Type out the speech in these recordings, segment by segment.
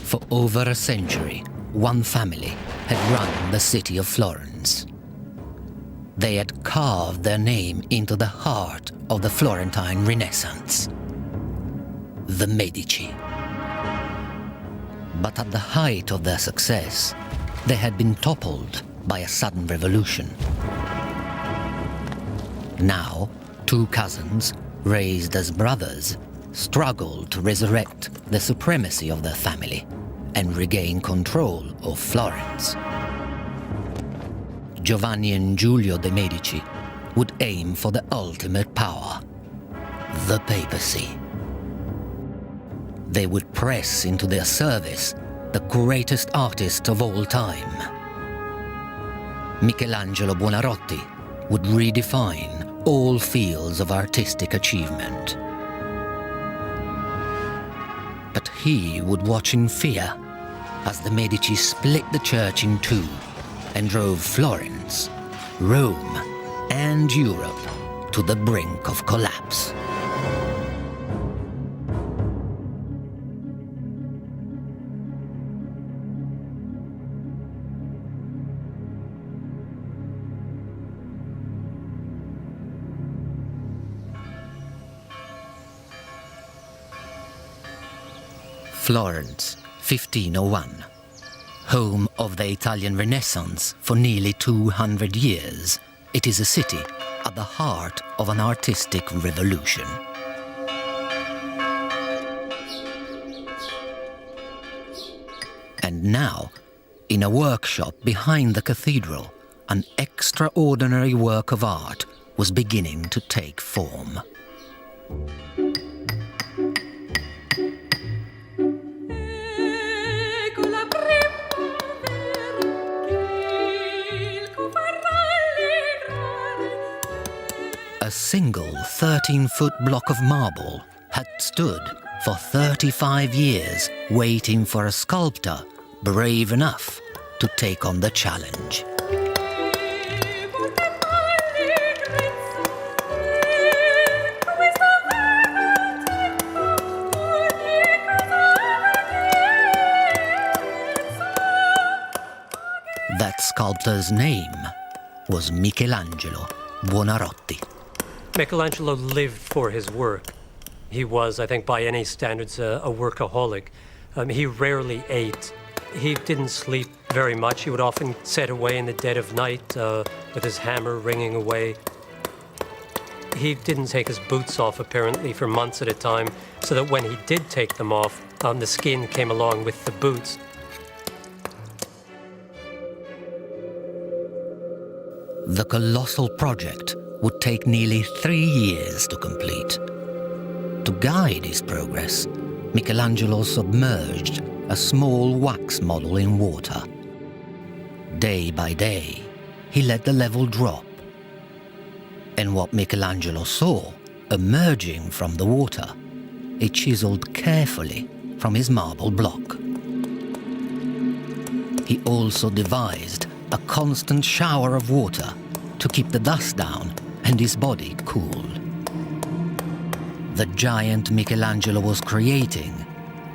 For over a century, one family had run the city of Florence. They had carved their name into the heart of the Florentine Renaissance. The Medici. But at the height of their success, they had been toppled by a sudden revolution. Now, two cousins, raised as brothers, struggled to resurrect the supremacy of their family and regain control of Florence. Giovanni and Giulio de' Medici would aim for the ultimate power, the papacy. They would press into their service the greatest artist of all time. Michelangelo Buonarroti would redefine all fields of artistic achievement. But he would watch in fear as the Medici split the church in two and drove Florence, Rome, and Europe to the brink of collapse. Florence, 1501. Home of the Italian Renaissance for nearly 200 years, it is a city at the heart of an artistic revolution. And now, in a workshop behind the cathedral, an extraordinary work of art was beginning to take form. A single 13-foot block of marble had stood for 35 years waiting for a sculptor brave enough to take on the challenge. That sculptor's name was Michelangelo Buonarroti. Michelangelo lived for his work. He was, I think, by any standards, a workaholic. He rarely ate. He didn't sleep very much. He would often sit away in the dead of night with his hammer ringing away. He didn't take his boots off, apparently, for months at a time, so that when he did take them off, the skin came along with the boots. The colossal project would take nearly 3 years to complete. To guide his progress, Michelangelo submerged a small wax model in water. Day by day, he let the level drop. And what Michelangelo saw emerging from the water, he chiseled carefully from his marble block. He also devised a constant shower of water to keep the dust down and his body cool. The giant Michelangelo was creating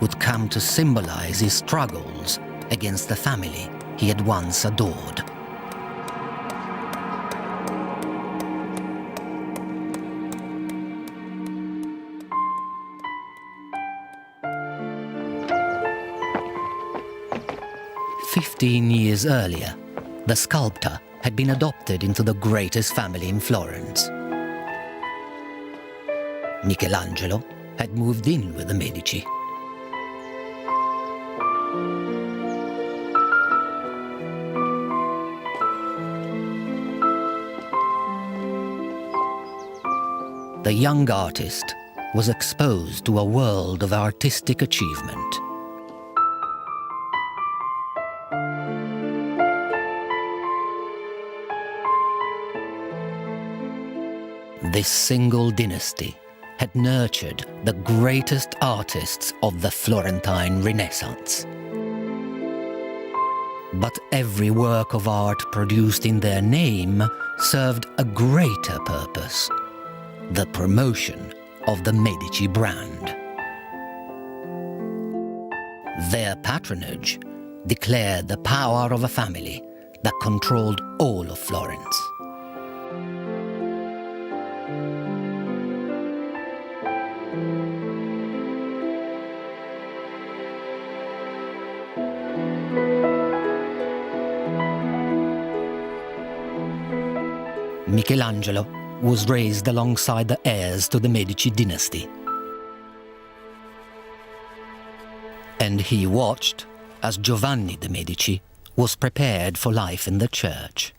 would come to symbolize his struggles against the family he had once adored. "15 years earlier, the sculptor had been adopted into the greatest family in Florence. Michelangelo had moved in with the Medici. The young artist was exposed to a world of artistic achievement. This single dynasty had nurtured the greatest artists of the Florentine Renaissance. But every work of art produced in their name served a greater purpose: the promotion of the Medici brand. Their patronage declared the power of a family that controlled all of Florence. Michelangelo was raised alongside the heirs to the Medici dynasty. And he watched as Giovanni de' Medici was prepared for life in the church.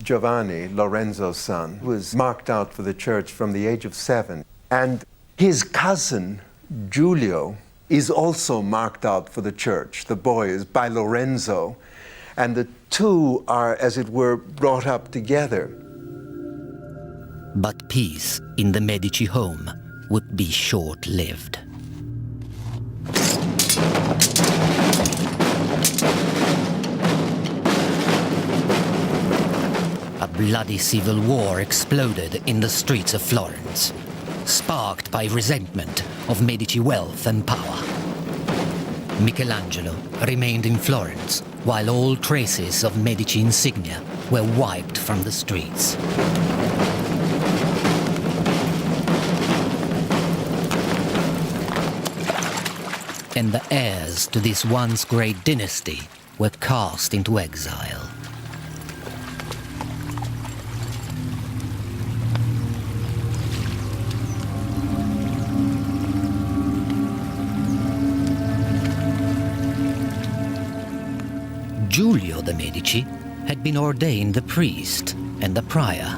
Giovanni, Lorenzo's son, was marked out for the church from the age of 7. And his cousin, Giulio, is also marked out for the church. The boy is by Lorenzo. And the two are, as it were, brought up together. But peace in the Medici home would be short-lived. A bloody civil war exploded in the streets of Florence, sparked by resentment of Medici wealth and power. Michelangelo remained in Florence while all traces of Medici insignia were wiped from the streets. And the heirs to this once great dynasty were cast into exile. Giulio de' Medici had been ordained a priest and a prior.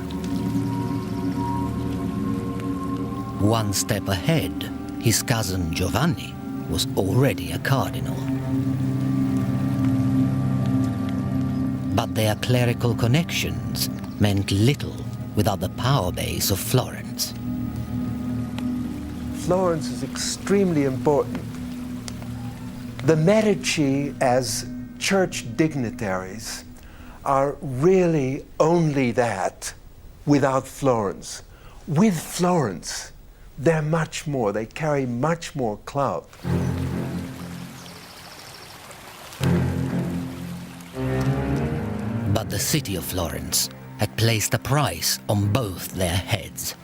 One step ahead, his cousin Giovanni was already a cardinal. But their clerical connections meant little without the power base of Florence. Florence is extremely important. The Medici, as church dignitaries, are really only that without Florence. With Florence, they're much more. They carry much more clout. But the city of Florence had placed a price on both their heads.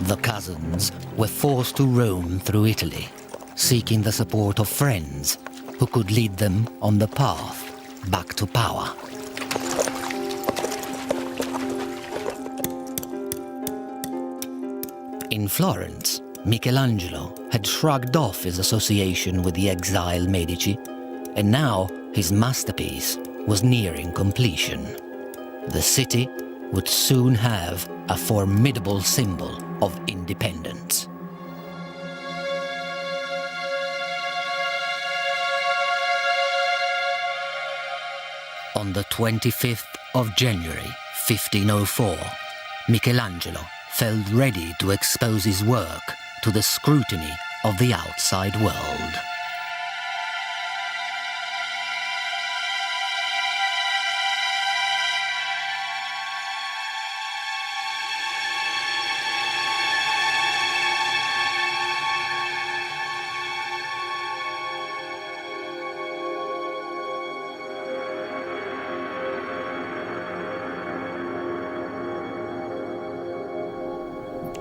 The cousins were forced to roam through Italy, seeking the support of friends who could lead them on the path back to power. In Florence, Michelangelo had shrugged off his association with the exiled Medici, and now his masterpiece was nearing completion. The city would soon have a formidable symbol of independence. On the 25th of January, 1504, Michelangelo felt ready to expose his work to the scrutiny of the outside world.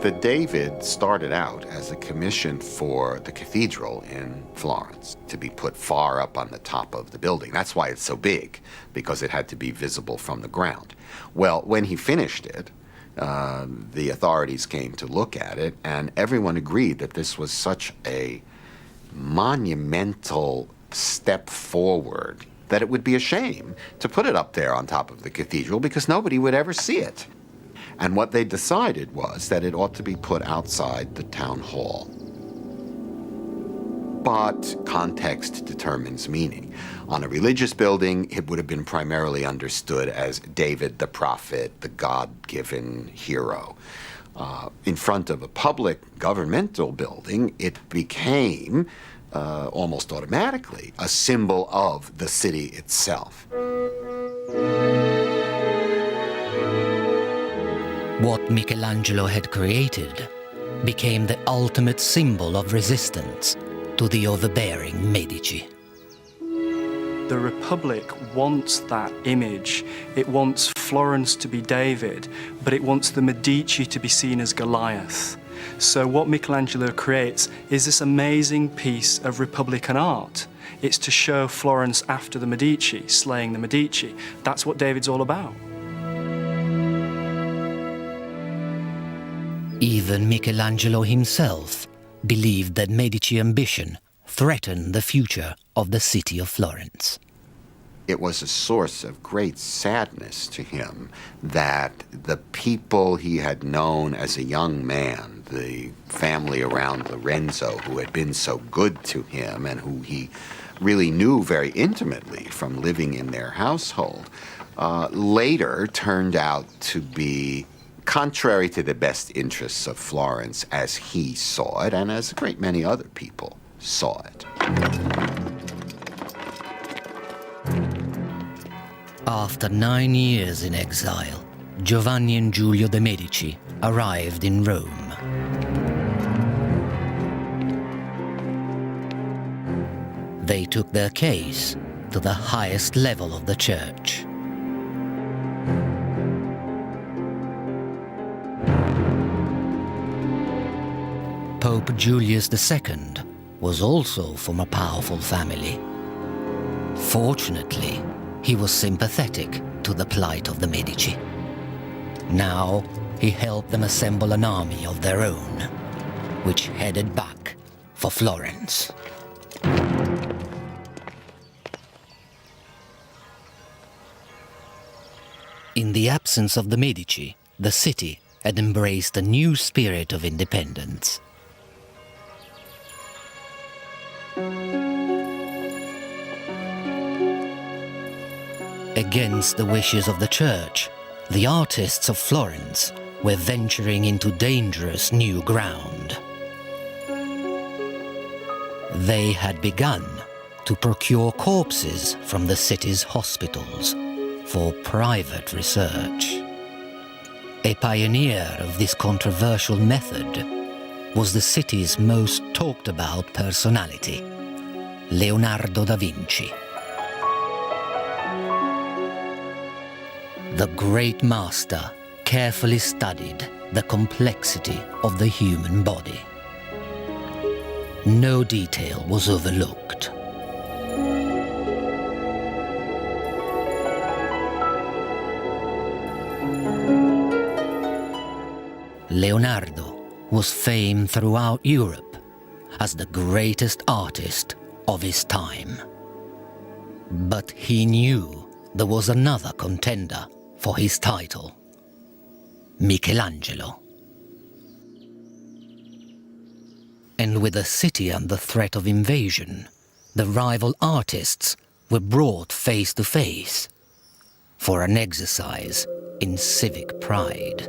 The David started out as a commission for the cathedral in Florence to be put far up on the top of the building. That's why it's so big, because it had to be visible from the ground. Well, when he finished it, the authorities came to look at it, and everyone agreed that this was such a monumental step forward that it would be a shame to put it up there on top of the cathedral because nobody would ever see it. And what they decided was that it ought to be put outside the town hall. But context determines meaning. On a religious building, it would have been primarily understood as David the prophet, the God-given hero. In front of a public governmental building, it became, almost automatically, a symbol of the city itself. What Michelangelo had created became the ultimate symbol of resistance to the overbearing Medici. The Republic wants that image. It wants Florence to be David, but it wants the Medici to be seen as Goliath. So what Michelangelo creates is this amazing piece of Republican art. It's to show Florence after the Medici, slaying the Medici. That's what David's all about. Even Michelangelo himself believed that Medici ambition threatened the future of the city of Florence. It was a source of great sadness to him that the people he had known as a young man, the family around Lorenzo who had been so good to him and who he really knew very intimately from living in their household, later turned out to be contrary to the best interests of Florence as he saw it and as a great many other people saw it. After 9 years in exile, Giovanni and Giulio de' Medici arrived in Rome. They took their case to the highest level of the church. Pope Julius II was also from a powerful family. Fortunately, he was sympathetic to the plight of the Medici. Now, he helped them assemble an army of their own, which headed back for Florence. In the absence of the Medici, the city had embraced a new spirit of independence. Against the wishes of the church, the artists of Florence were venturing into dangerous new ground. They had begun to procure corpses from the city's hospitals for private research. A pioneer of this controversial method was the city's most talked about personality, Leonardo da Vinci. The great master carefully studied the complexity of the human body. No detail was overlooked. Leonardo was famed throughout Europe as the greatest artist of his time. But he knew there was another contender for his title, Michelangelo. And with the city under threat of invasion, the rival artists were brought face to face for an exercise in civic pride.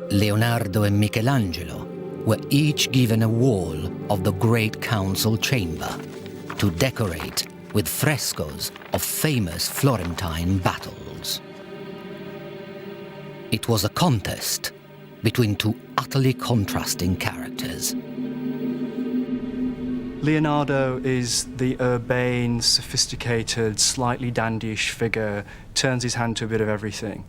Leonardo and Michelangelo were each given a wall of the Great Council chamber to decorate with frescoes of famous Florentine battles. It was a contest between two utterly contrasting characters. Leonardo is the urbane, sophisticated, slightly dandyish figure, turns his hand to a bit of everything.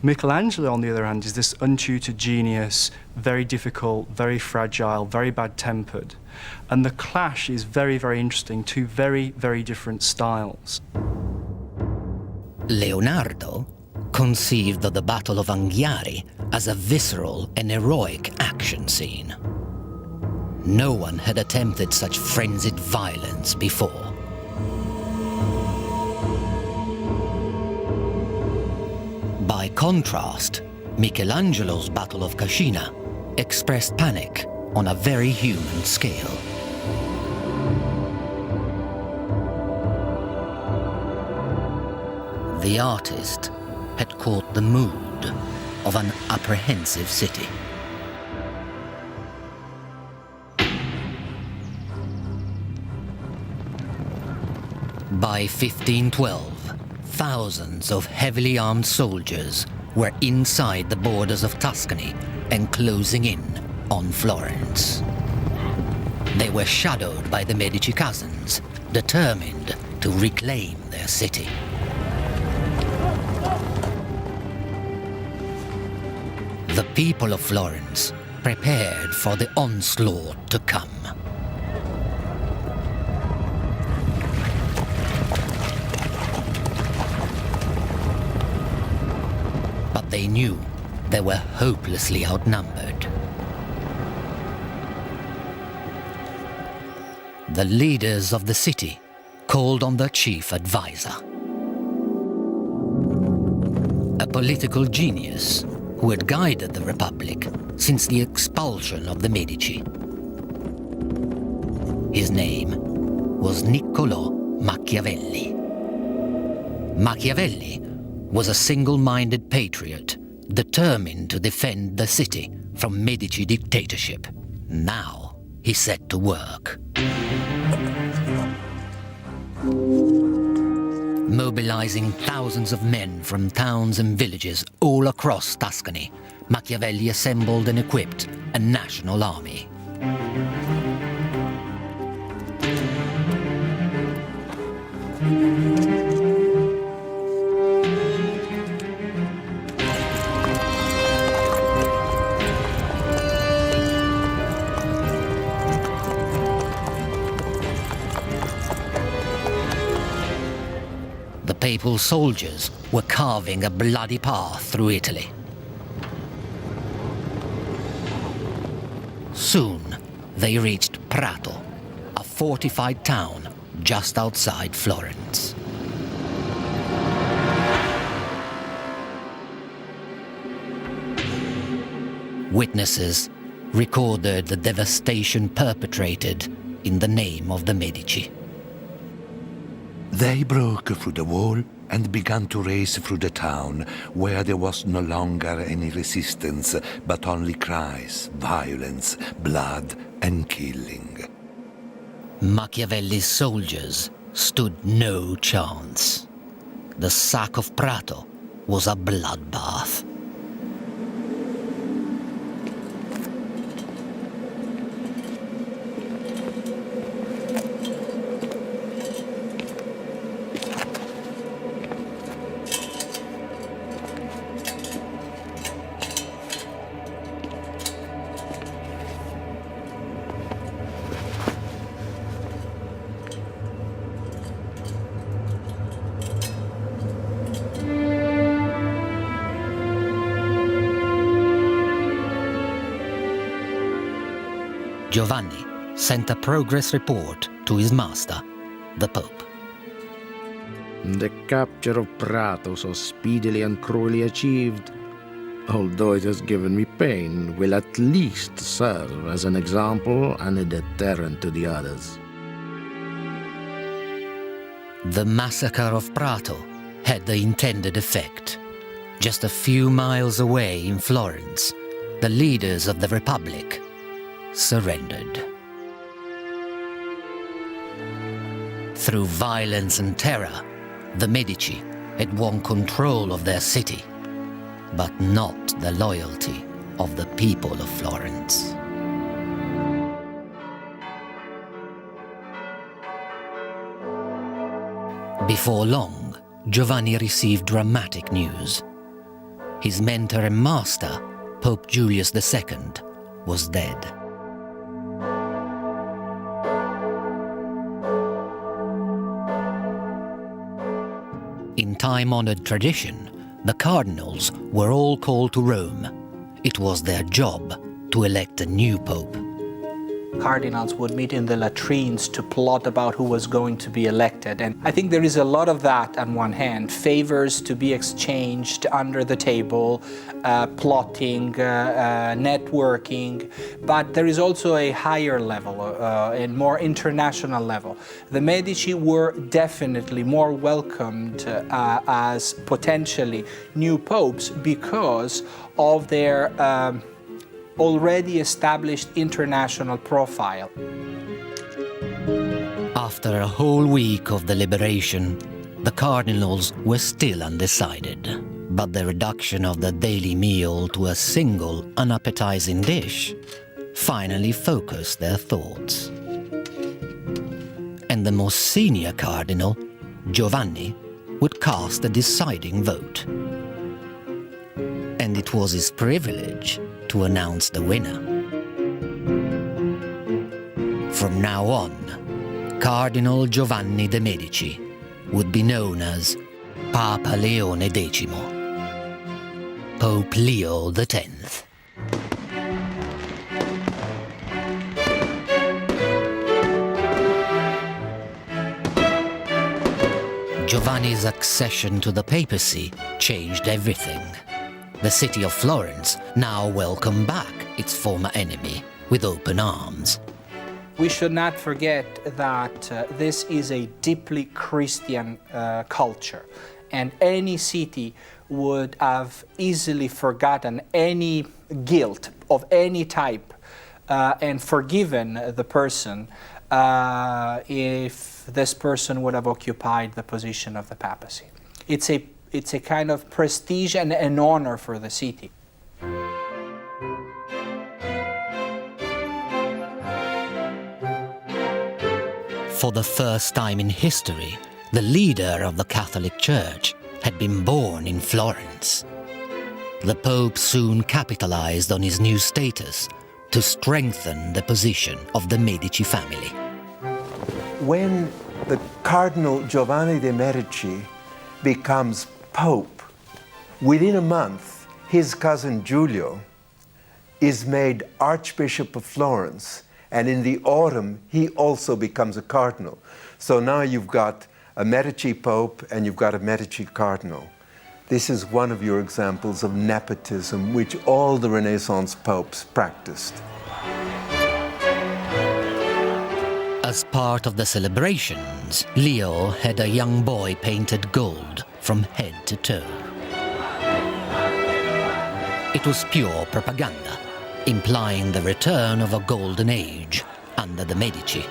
Michelangelo, on the other hand, is this untutored genius, very difficult, very fragile, very bad-tempered. And the clash is very, very interesting, two very, very different styles. Leonardo conceived of the Battle of Anghiari as a visceral and heroic action scene. No one had attempted such frenzied violence before. By contrast, Michelangelo's Battle of Cascina expressed panic on a very human scale. The artist had caught the mood of an apprehensive city. By 1512, Thousands of heavily armed soldiers were inside the borders of Tuscany and closing in on Florence. They were shadowed by the Medici cousins, determined to reclaim their city. The people of Florence prepared for the onslaught to come. But they knew they were hopelessly outnumbered. The leaders of the city called on their chief advisor, a political genius who had guided the Republic since the expulsion of the Medici. His name was Niccolò Machiavelli. Machiavelli was a single-minded patriot determined to defend the city from Medici dictatorship. Now he set to work. Mobilizing thousands of men from towns and villages all across Tuscany, Machiavelli assembled and equipped a national army. The papal soldiers were carving a bloody path through Italy. Soon, they reached Prato, a fortified town just outside Florence. Witnesses recorded the devastation perpetrated in the name of the Medici. They broke through the wall and began to race through the town, where there was no longer any resistance, but only cries, violence, blood, and killing. Machiavelli's soldiers stood no chance. The sack of Prato was a bloodbath. Giovanni sent a progress report to his master, the Pope. The capture of Prato, so speedily and cruelly achieved, although it has given me pain, will at least serve as an example and a deterrent to the others. The massacre of Prato had the intended effect. Just a few miles away in Florence, the leaders of the Republic surrendered. Through violence and terror, the Medici had won control of their city, but not the loyalty of the people of Florence. Before long, Giovanni received dramatic news. His mentor and master, Pope Julius II, was dead. In time-honored tradition, the cardinals were all called to Rome. It was their job to elect a new pope. Cardinals would meet in the latrines to plot about who was going to be elected. And I think there is a lot of that on one hand, favors to be exchanged under the table, plotting, networking, but there is also a higher level, a more international level. The Medici were definitely more welcomed as potentially new popes because of their already established international profile. After a whole week of deliberation, the cardinals were still undecided, but the reduction of the daily meal to a single unappetizing dish finally focused their thoughts. And the most senior cardinal, Giovanni, would cast the deciding vote. And it was his privilege to announce the winner. From now on, Cardinal Giovanni de' Medici would be known as Papa Leone X, Pope Leo X. Giovanni's accession to the papacy changed everything. The city of Florence now welcomed back its former enemy with open arms. We should not forget that this is a deeply Christian culture, and any city would have easily forgotten any guilt of any type and forgiven the person if this person would have occupied the position of the papacy. It's a kind of prestige and an honor for the city. For the first time in history, the leader of the Catholic Church had been born in Florence. The Pope soon capitalized on his new status to strengthen the position of the Medici family. When the Cardinal Giovanni de' Medici becomes Pope, within a month, his cousin Giulio is made Archbishop of Florence, and in the autumn, he also becomes a cardinal. So now you've got a Medici Pope and you've got a Medici Cardinal. This is one of your examples of nepotism, which all the Renaissance popes practiced. As part of the celebrations, Leo had a young boy painted gold from head to toe. It was pure propaganda, implying the return of a golden age under the Medici.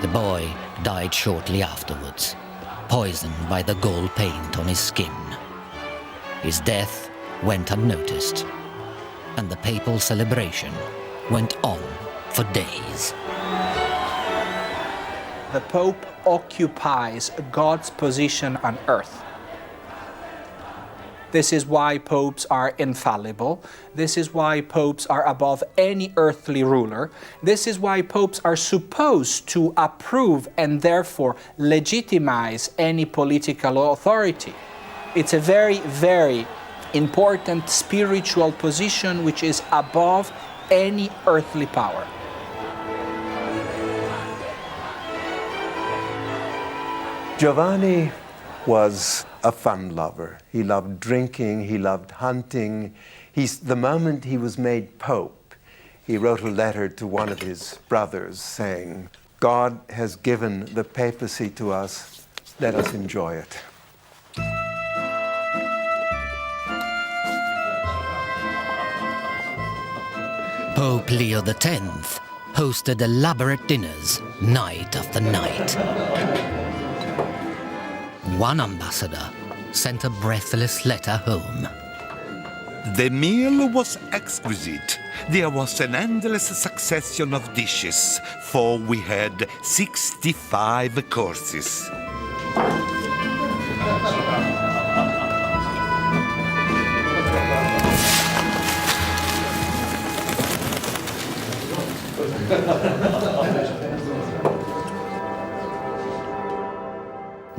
The boy died shortly afterwards, poisoned by the gold paint on his skin. His death went unnoticed, and the papal celebration went on for days. The Pope occupies God's position on earth. This is why popes are infallible. This is why popes are above any earthly ruler. This is why popes are supposed to approve and therefore legitimize any political authority. It's a very, very important spiritual position which is above any earthly power. Giovanni was a fun lover. He loved drinking, he loved hunting. The moment he was made Pope, he wrote a letter to one of his brothers saying, "God has given the papacy to us, let us enjoy it." Pope Leo X hosted elaborate dinners night after night. One ambassador sent a breathless letter home. The meal was exquisite. There was an endless succession of dishes, for we had 65 courses.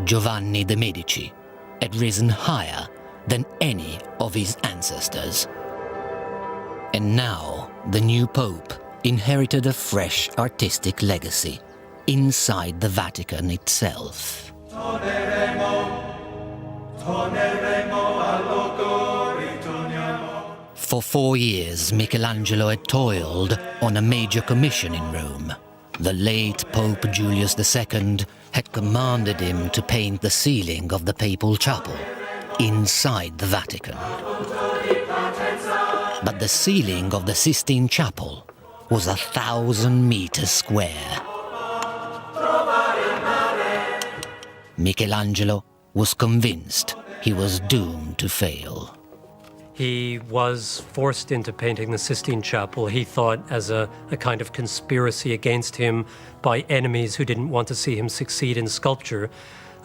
Giovanni de' Medici had risen higher than any of his ancestors. And now the new Pope inherited a fresh artistic legacy inside the Vatican itself. For 4 years, Michelangelo had toiled on a major commission in Rome. The late Pope Julius II had commanded him to paint the ceiling of the papal chapel inside the Vatican. But the ceiling of the Sistine Chapel was 1,000 meters square. Michelangelo was convinced he was doomed to fail. He was forced into painting the Sistine Chapel, he thought, as a kind of conspiracy against him by enemies who didn't want to see him succeed in sculpture.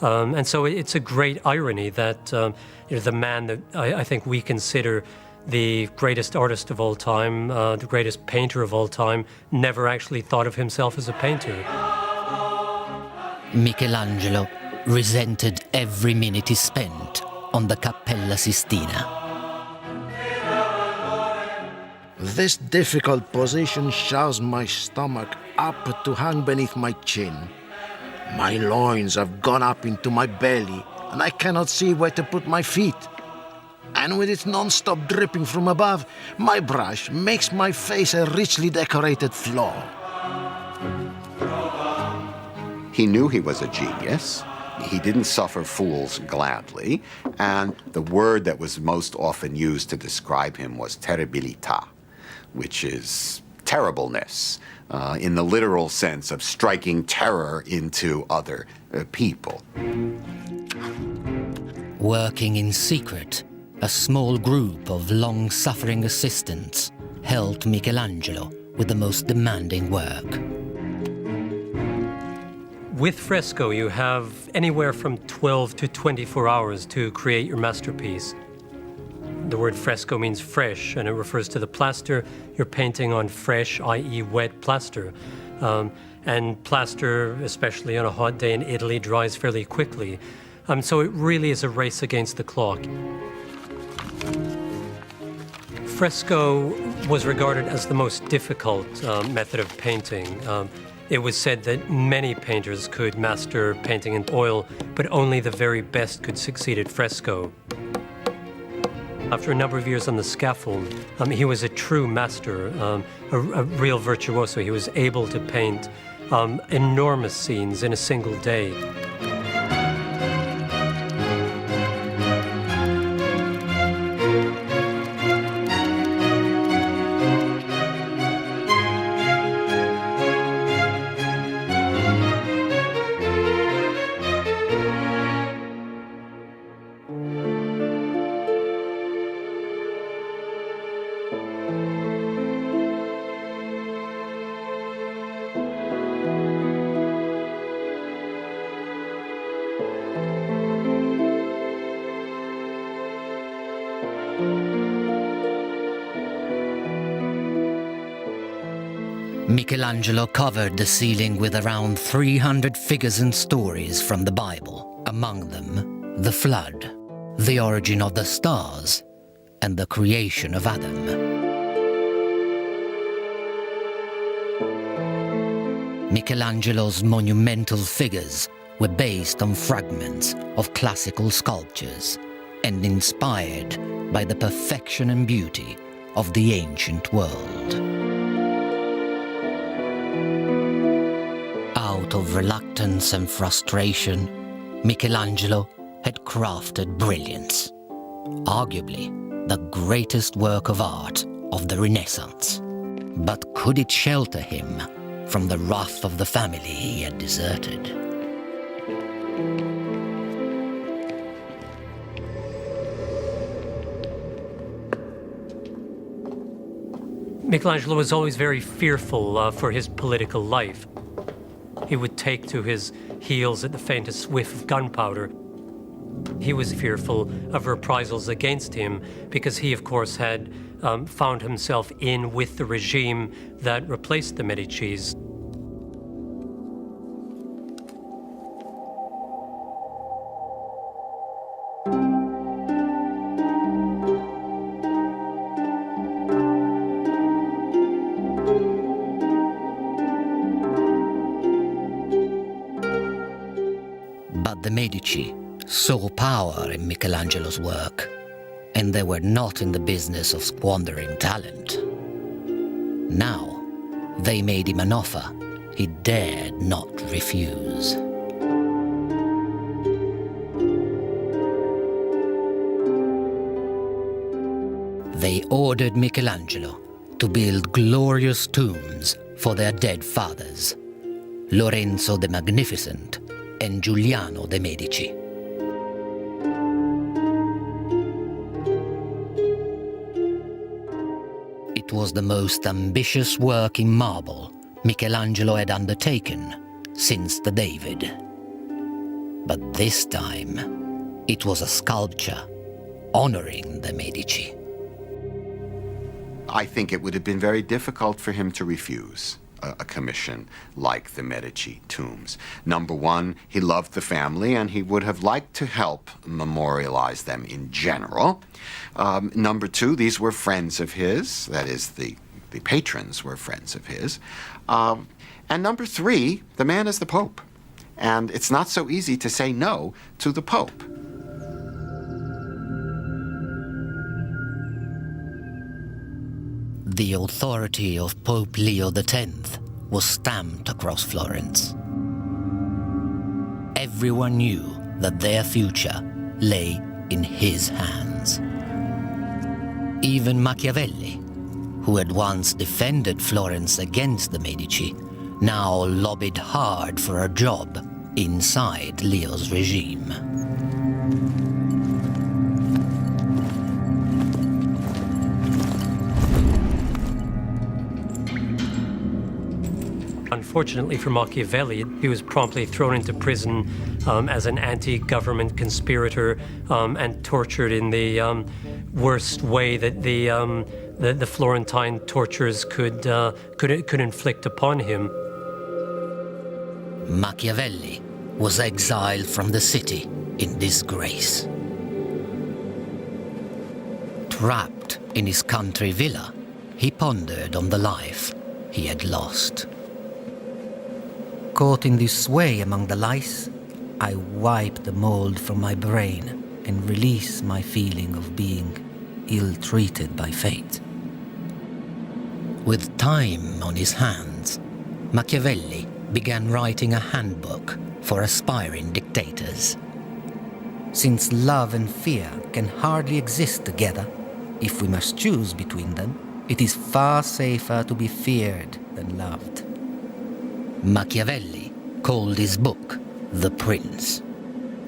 And so it's a great irony that the man that I think we consider the greatest artist of all time, the greatest painter of all time, never actually thought of himself as a painter. Michelangelo resented every minute he spent on the Cappella Sistina. This difficult position shoves my stomach up to hang beneath my chin. My loins have gone up into my belly, and I cannot see where to put my feet. And with its non-stop dripping from above, my brush makes my face a richly decorated floor. He knew he was a genius. He didn't suffer fools gladly, and the word that was most often used to describe him was terribilità, which is terribleness, in the literal sense of striking terror into other people. Working in secret, a small group of long-suffering assistants helped Michelangelo with the most demanding work. With fresco, you have anywhere from 12 to 24 hours to create your masterpiece. The word fresco means fresh, and it refers to the plaster you're painting on fresh, i.e. wet plaster. And plaster, especially on a hot day in Italy, dries fairly quickly. So it really is a race against the clock. Fresco was regarded as the most difficult method of painting. It was said that many painters could master painting in oil, but only the very best could succeed at fresco. After a number of years on the scaffold, he was a true master, a real virtuoso. He was able to paint enormous scenes in a single day. Michelangelo covered the ceiling with around 300 figures and stories from the Bible, among them the flood, the origin of the stars, and the creation of Adam. Michelangelo's monumental figures were based on fragments of classical sculptures and inspired by the perfection and beauty of the ancient world. Out of reluctance and frustration, Michelangelo had crafted brilliance, arguably the greatest work of art of the Renaissance. But could it shelter him from the wrath of the family he had deserted? Michelangelo was always very fearful for his political life. He would take to his heels at the faintest whiff of gunpowder. He was fearful of reprisals against him because he, of course, had found himself in with the regime that replaced the Medicis. But the Medici saw power in Michelangelo's work, and they were not in the business of squandering talent. Now, they made him an offer he dared not refuse. They ordered Michelangelo to build glorious tombs for their dead fathers, Lorenzo the Magnificent and Giuliano de' Medici. It was the most ambitious work in marble Michelangelo had undertaken since the David. But this time, it was a sculpture honoring the Medici. I think it would have been very difficult for him to refuse a commission like the Medici tombs. Number one, he loved the family and he would have liked to help memorialize them in general. Number two, these were friends of his, that is, the patrons were friends of his. And number three, the man is the Pope. And it's not so easy to say no to the Pope. The authority of Pope Leo X was stamped across Florence. Everyone knew that their future lay in his hands. Even Machiavelli, who had once defended Florence against the Medici, now lobbied hard for a job inside Leo's regime. Unfortunately for Machiavelli, he was promptly thrown into prison as an anti-government conspirator and tortured in the worst way that the Florentine tortures could inflict upon him. Machiavelli was exiled from the city in disgrace. Trapped in his country villa, he pondered on the life he had lost. Caught in this sway among the lice, I wipe the mold from my brain and release my feeling of being ill-treated by fate. With time on his hands, Machiavelli began writing a handbook for aspiring dictators. Since love and fear can hardly exist together, if we must choose between them, it is far safer to be feared than loved. Machiavelli called his book The Prince.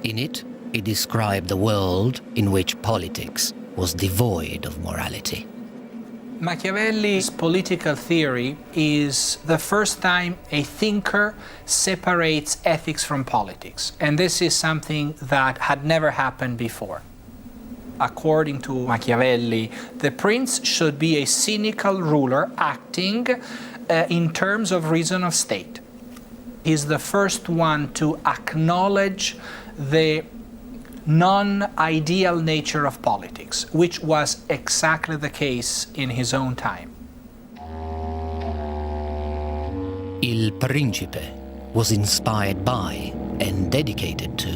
In it, he described a world in which politics was devoid of morality. Machiavelli's political theory is the first time a thinker separates ethics from politics. And this is something that had never happened before. According to Machiavelli, the prince should be a cynical ruler acting in terms of reason of state. He's the first one to acknowledge the non-ideal nature of politics, which was exactly the case in his own time. Il Principe was inspired by and dedicated to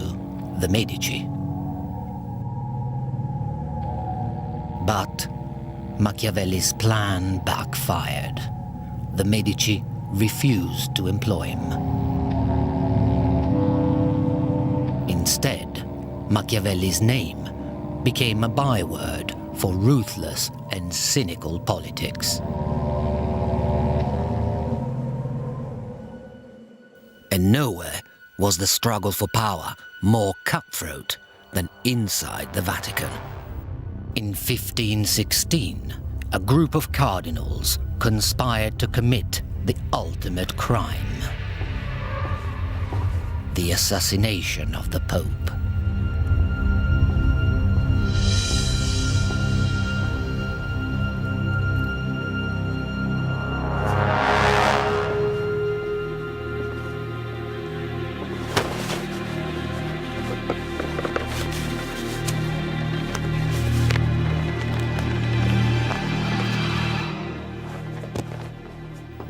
the Medici. But Machiavelli's plan backfired. The Medici refused to employ him. Instead, Machiavelli's name became a byword for ruthless and cynical politics. And nowhere was the struggle for power more cutthroat than inside the Vatican. In 1516, a group of cardinals conspired to commit the ultimate crime: the assassination of the Pope.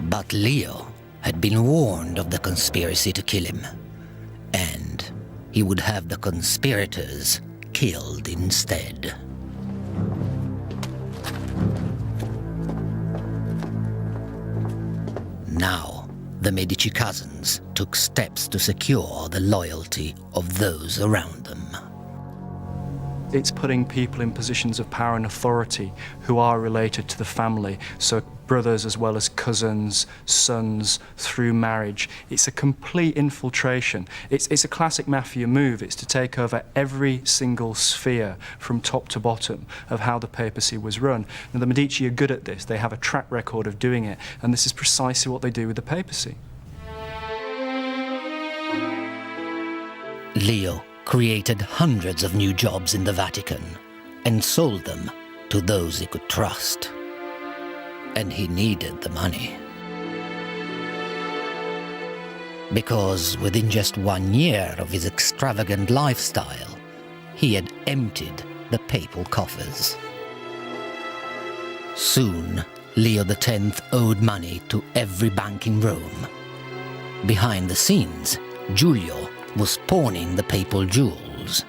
But Leo had been warned of the conspiracy to kill him, and he would have the conspirators killed instead. Now, the Medici cousins took steps to secure the loyalty of those around them. It's putting people in positions of power and authority who are related to the family, so brothers as well as cousins, sons, through marriage. It's a complete infiltration. It's a classic mafia move. It's to take over every single sphere from top to bottom of how the papacy was run. Now, the Medici are good at this. They have a track record of doing it, and this is precisely what they do with the papacy. Leo created hundreds of new jobs in the Vatican and sold them to those he could trust. And he needed the money. Because within just 1 year of his extravagant lifestyle, he had emptied the papal coffers. Soon, Leo X owed money to every bank in Rome. Behind the scenes, Giulio was pawning the papal jewels.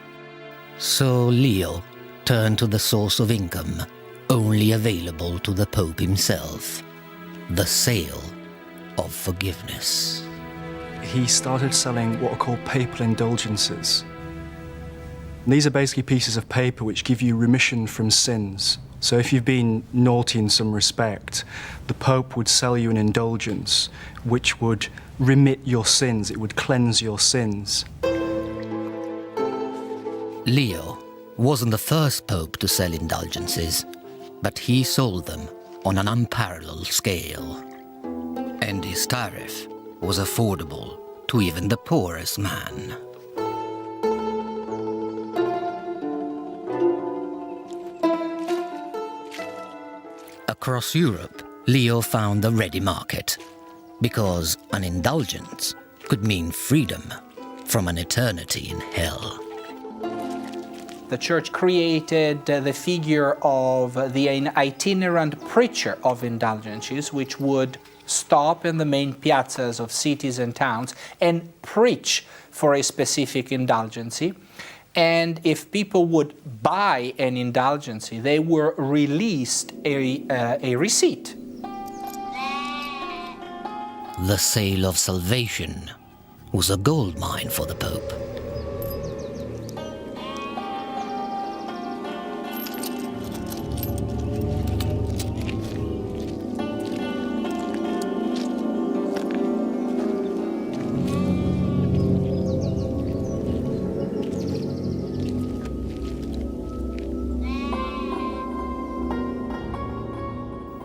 So Leo turned to the source of income only available to the Pope himself, the sale of forgiveness. He started selling what are called papal indulgences. And these are basically pieces of paper which give you remission from sins. So if you've been naughty in some respect, the Pope would sell you an indulgence which would remit your sins, it would cleanse your sins. Leo wasn't the first Pope to sell indulgences, but he sold them on an unparalleled scale. And his tariff was affordable to even the poorest man. Across Europe, Leo found a ready market, because an indulgence could mean freedom from an eternity in hell. The church created the figure of the itinerant preacher of indulgences, which would stop in the main piazzas of cities and towns and preach for a specific indulgency. And if people would buy an indulgency, they were released a receipt. The sale of salvation was a gold mine for the Pope.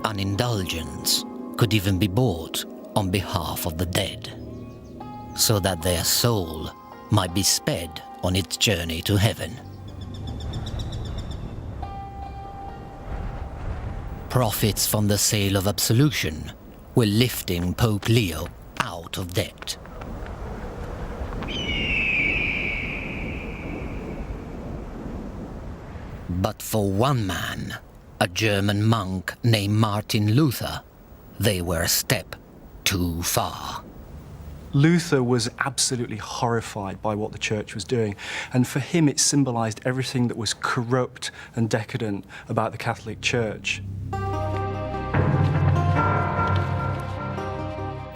An indulgence could even be bought on behalf of the dead, so that their soul might be sped on its journey to heaven. Profits from the sale of absolution were lifting Pope Leo out of debt. But for one man, a German monk named Martin Luther, they were a step too far. Luther was absolutely horrified by what the church was doing, and for him it symbolized everything that was corrupt and decadent about the Catholic Church.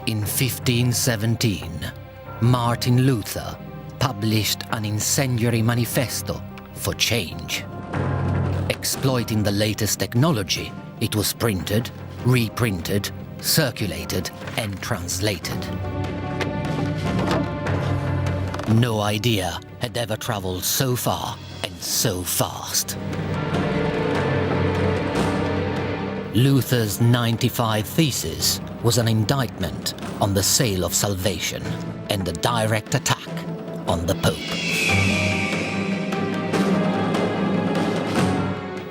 In 1517, Martin Luther published an incendiary manifesto for change. Exploiting the latest technology, it was printed, reprinted, circulated, and translated. No idea had ever traveled so far and so fast. Luther's 95 Theses was an indictment on the sale of salvation and a direct attack on the Pope.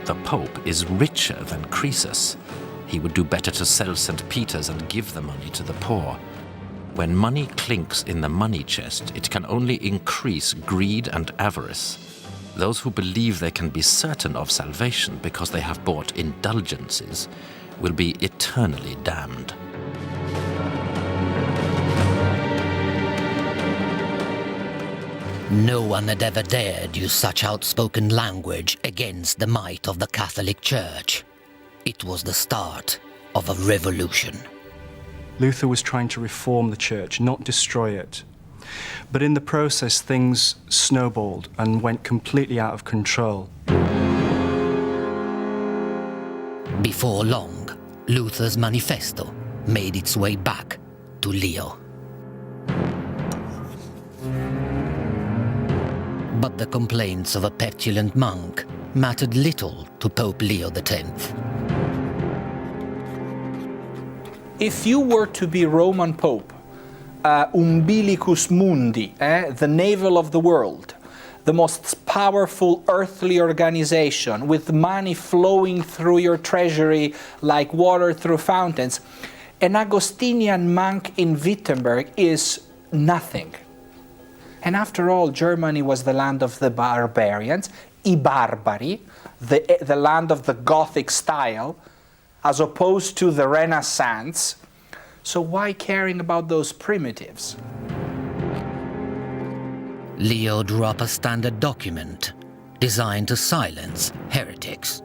The Pope is richer than Croesus. He would do better to sell St. Peter's and give the money to the poor. When money clinks in the money chest, it can only increase greed and avarice. Those who believe they can be certain of salvation because they have bought indulgences will be eternally damned. No one had ever dared use such outspoken language against the might of the Catholic Church. It was the start of a revolution. Luther was trying to reform the church, not destroy it. But in the process, things snowballed and went completely out of control. Before long, Luther's manifesto made its way back to Leo. But the complaints of a petulant monk mattered little to Pope Leo X. If you were to be Roman Pope, umbilicus mundi, the navel of the world, the most powerful earthly organization with money flowing through your treasury like water through fountains, an Augustinian monk in Wittenberg is nothing. And after all, Germany was the land of the barbarians, I barbari, the land of the Gothic style, as opposed to the Renaissance. So why caring about those primitives? Leo drew up a standard document designed to silence heretics.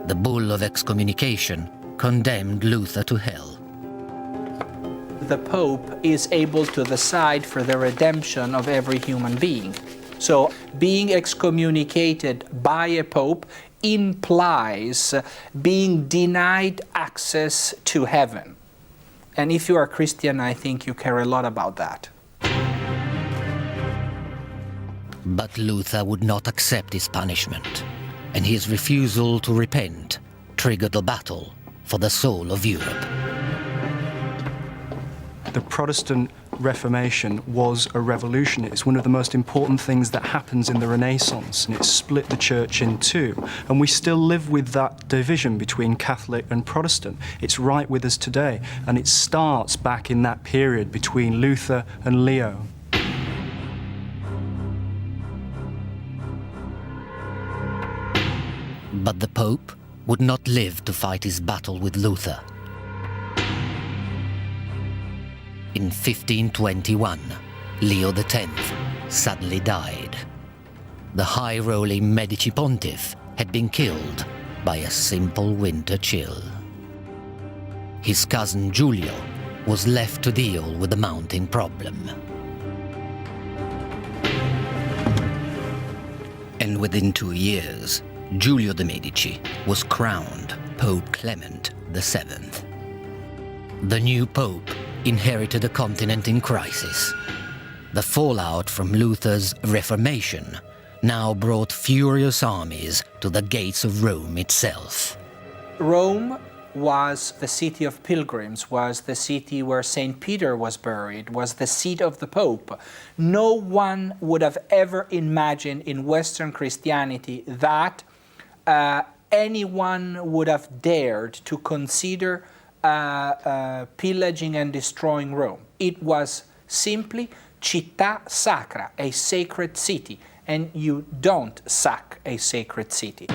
The bull of excommunication condemned Luther to hell. The Pope is able to decide for the redemption of every human being. So being excommunicated by a Pope implies being denied access to heaven. And if you are Christian, I think you care a lot about that. But Luther would not accept his punishment, and his refusal to repent triggered a battle for the soul of Europe. The Protestant Reformation was a revolution. It's one of the most important things that happens in the Renaissance, and it split the church in two. And we still live with that division between Catholic and Protestant. It's right with us today, and it starts back in that period between Luther and Leo. But the Pope would not live to fight his battle with Luther. In 1521, Leo X suddenly died. The high-rolling Medici pontiff had been killed by a simple winter chill. His cousin Giulio was left to deal with the mounting problem. And within 2 years, Giulio de' Medici was crowned Pope Clement VII. The new pope inherited a continent in crisis. The fallout from Luther's Reformation now brought furious armies to the gates of Rome itself. Rome was the city of pilgrims, was the city where St. Peter was buried, was the seat of the Pope. No one would have ever imagined in Western Christianity that anyone would have dared to consider pillaging and destroying Rome. It was simply città sacra, a sacred city, and you don't sack a sacred city.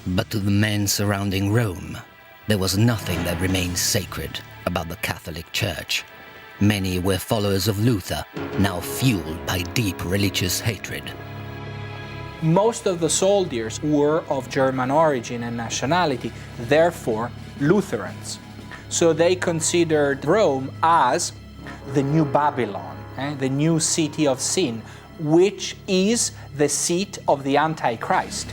But to the men surrounding Rome, there was nothing that remained sacred about the Catholic Church. Many were followers of Luther, now fueled by deep religious hatred. Most of the soldiers were of German origin and nationality, therefore Lutherans. So they considered Rome as the new Babylon, the new city of sin, which is the seat of the Antichrist.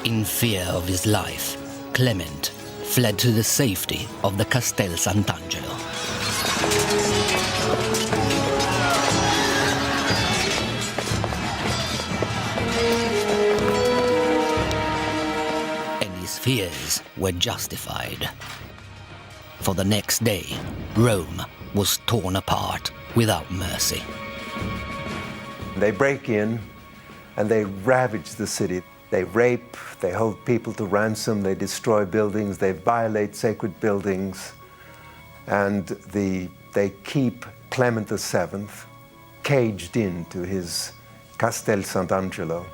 In fear of his life, Clement fled to the safety of the Castel Sant'Angelo. And his fears were justified. For the next day, Rome was torn apart without mercy. They break in and they ravage the city. They rape, they hold people to ransom, they destroy buildings, they violate sacred buildings, and they keep Clement VII caged into his Castel Sant'Angelo.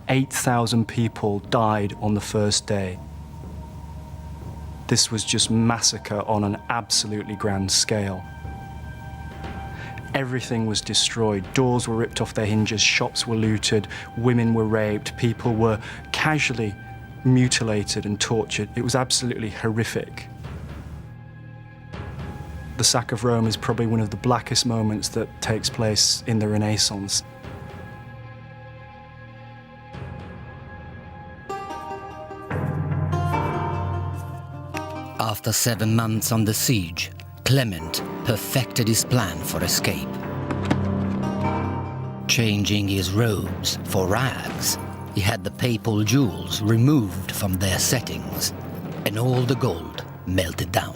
8,000 people died on the first day. This was just massacre on an absolutely grand scale. Everything was destroyed. Doors were ripped off their hinges, shops were looted, women were raped, people were casually mutilated and tortured. It was absolutely horrific. The sack of Rome is probably one of the blackest moments that takes place in the Renaissance. After 7 months on the siege, Clement perfected his plan for escape. Changing his robes for rags, he had the papal jewels removed from their settings, and all the gold melted down.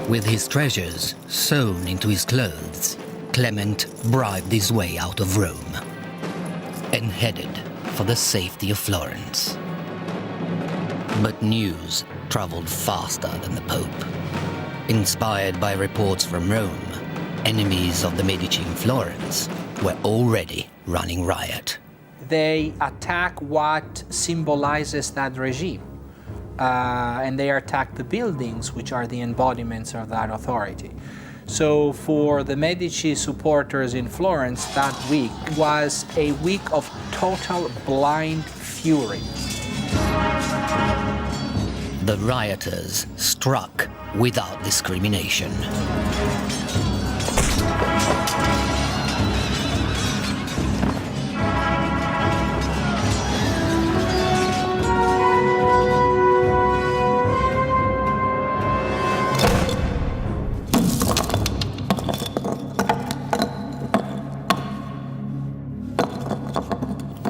With his treasures sewn into his clothes, Clement bribed his way out of Rome and headed for the safety of Florence. But news traveled faster than the Pope. Inspired by reports from Rome, enemies of the Medici in Florence were already running riot. They attack what symbolizes that regime. And they attack the buildings, which are the embodiments of that authority. So for the Medici supporters in Florence, that week was a week of total blind fury. The rioters struck without discrimination.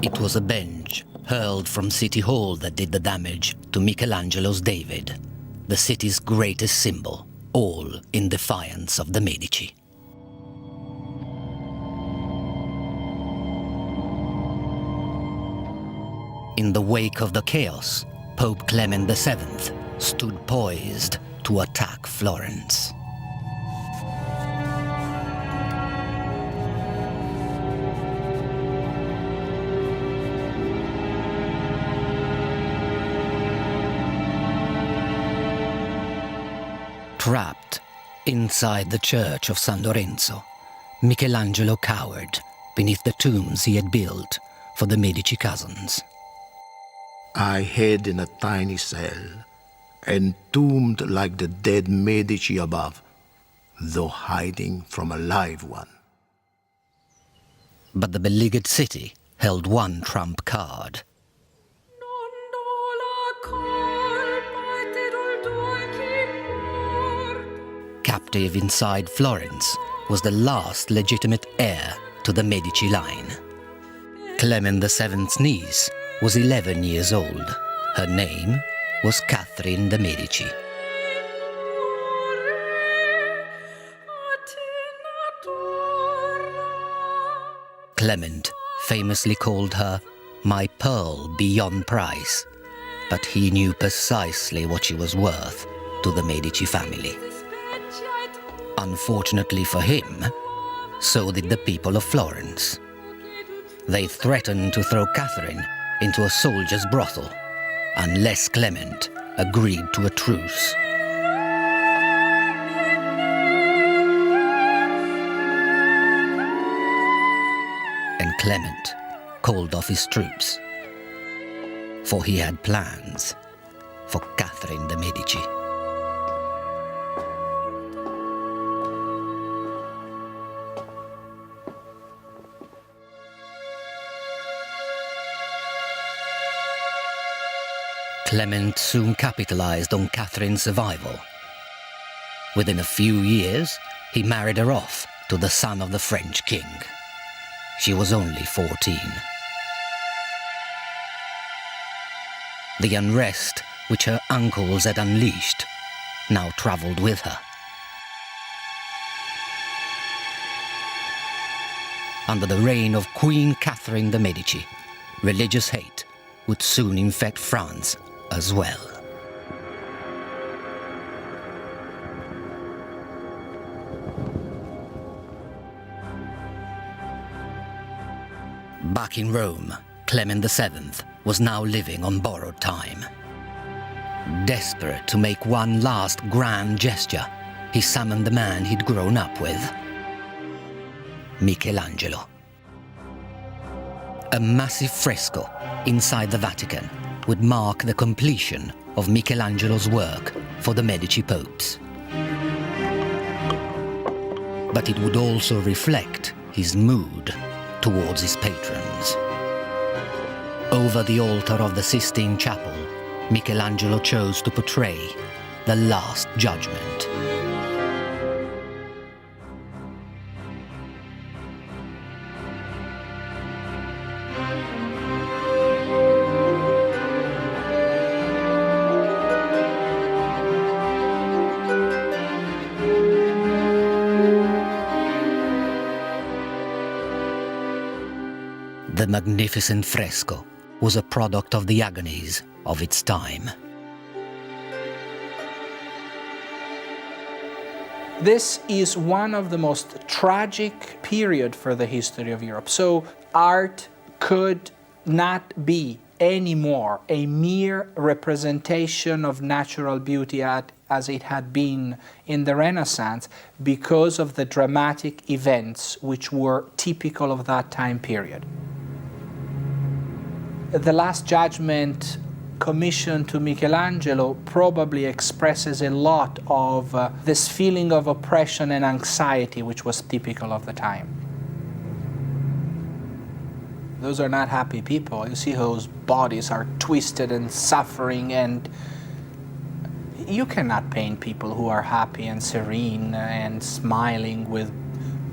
It was a bench hurled from City Hall that did the damage to Michelangelo's David, the city's greatest symbol, all in defiance of the Medici. In the wake of the chaos, Pope Clement VII stood poised to attack Florence. Trapped inside the church of San Lorenzo, Michelangelo cowered beneath the tombs he had built for the Medici cousins. I hid in a tiny cell, entombed like the dead Medici above, though hiding from a live one. But the beleaguered city held one trump card. Captive inside Florence was the last legitimate heir to the Medici line. Clement VII's niece was 11 years old. Her name was Catherine de' Medici. Clement famously called her "my pearl beyond price," but he knew precisely what she was worth to the Medici family. Unfortunately for him, so did the people of Florence. They threatened to throw Catherine into a soldier's brothel unless Clement agreed to a truce. And Clement called off his troops, for he had plans for Catherine de' Medici. Clement soon capitalized on Catherine's survival. Within a few years, he married her off to the son of the French king. She was only 14. The unrest which her uncles had unleashed now traveled with her. Under the reign of Queen Catherine de' Medici, religious hate would soon infect France as well. Back in Rome, Clement VII was now living on borrowed time. Desperate to make one last grand gesture, he summoned the man he'd grown up with, Michelangelo. A massive fresco inside the Vatican would mark the completion of Michelangelo's work for the Medici popes. But it would also reflect his mood towards his patrons. Over the altar of the Sistine Chapel, Michelangelo chose to portray the Last Judgment. The magnificent fresco was a product of the agonies of its time. This is one of the most tragic periods for the history of Europe. So art could not be anymore a mere representation of natural beauty as it had been in the Renaissance because of the dramatic events which were typical of that time period. The Last Judgment commissioned to Michelangelo probably expresses a lot of this feeling of oppression and anxiety which was typical of the time. Those are not happy people. You see whose bodies are twisted and suffering, and you cannot paint people who are happy and serene and smiling with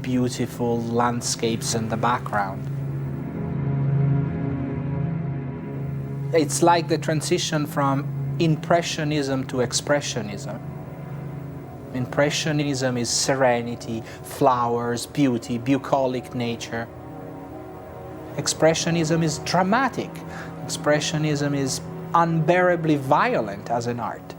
beautiful landscapes in the background. It's like the transition from Impressionism to Expressionism. Impressionism is serenity, flowers, beauty, bucolic nature. Expressionism is dramatic. Expressionism is unbearably violent as an art.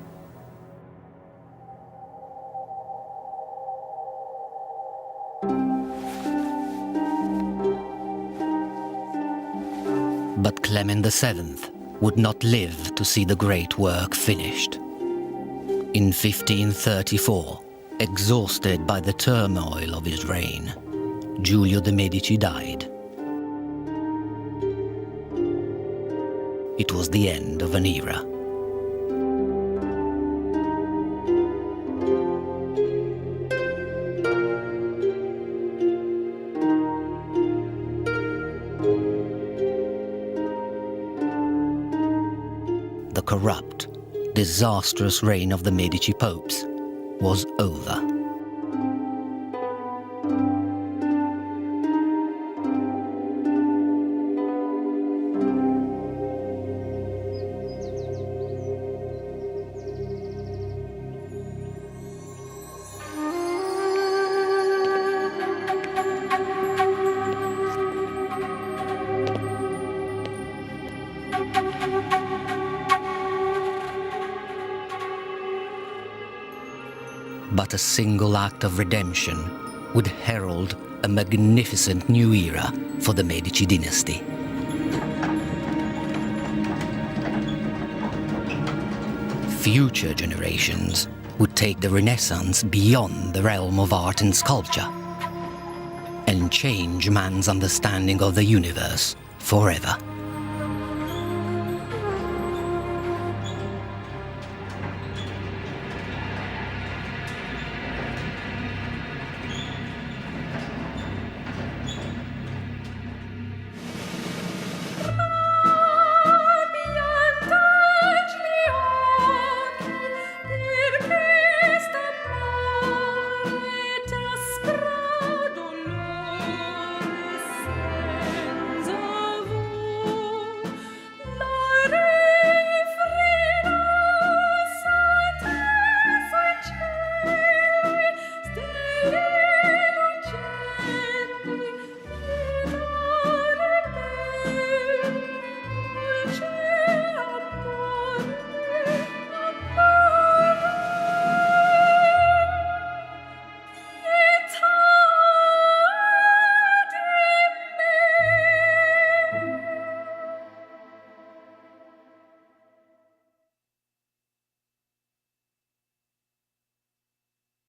But Clement VII would not live to see the great work finished. In 1534, exhausted by the turmoil of his reign, Giulio de' Medici died. It was the end of an era. The corrupt, disastrous reign of the Medici popes was over. But a single act of redemption would herald a magnificent new era for the Medici dynasty. Future generations would take the Renaissance beyond the realm of art and sculpture and change man's understanding of the universe forever.